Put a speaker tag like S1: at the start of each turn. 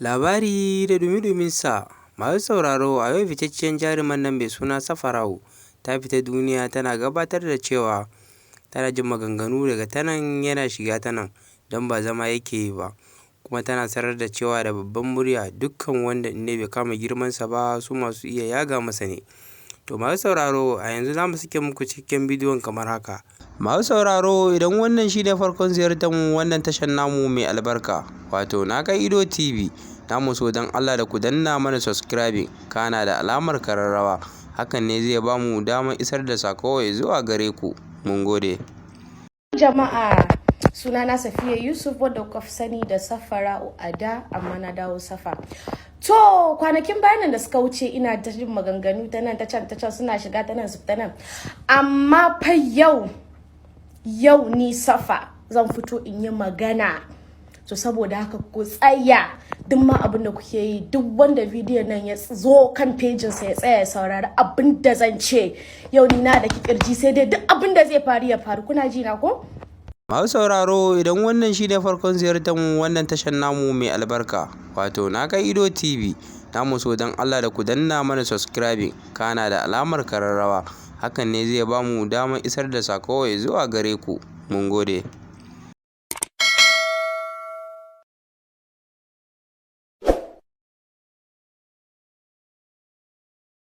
S1: Labari da dumi-duminsa. Masu sauraro, a yau fitacciyar jaruman nan mai suna Safara'u ta fita duniya tana gabatar da cewa tana jin maganganu daga ta nan yana shiga ta nan don ba zama yake yi ba, kuma tana sanar da cewa da babban murya dukkan wanda in bai kama girmansa ba su masu iya yaga masa ne. To masu sauraro, a yanzu za mu sake muku cikakken bidiyon kamar haka. Masu sauraro, idan wannan shi ne farkon ziyartar mu wannan tashar namu mai albarka, wato na kai ido TV, namu so don Allah da ku danna mana subscribing kana da alamar kararrawa, hakan ne zai ba mu damar isar da sako zuwa gare ku. Mun gode.
S2: Jama'a, sunana Safiya Yusuf wadda kuka fi sani da Safara'u a da, amma na dawo Safa. To kwanakin bayanan da suka wuce ina ta jin maganganu ta nan ta can suna shiga ta nan su ta nan, amma fa yau ni Safa zan fito in yi magana. To saboda haka ku tsaya, duk ma abin da kuke yi, duk wanda bidiyon nan ya zo kan pejinsa ya tsaya ya saurari abin da zan ce. Yau ni na da kirji sai dai duk abin da zai faru ya faru. Kuna ji na ko?
S1: Masu sauraro, idan wannan shi ne farkon ziyartar mu wannan tashar namu mai albarka, wato na kai ido TV, namu so don Allah da ku danna mana subscribing kana da alamar kararrawa, hakan ne zai ba mu damar isar da sako zuwa gare ku. Mun gode.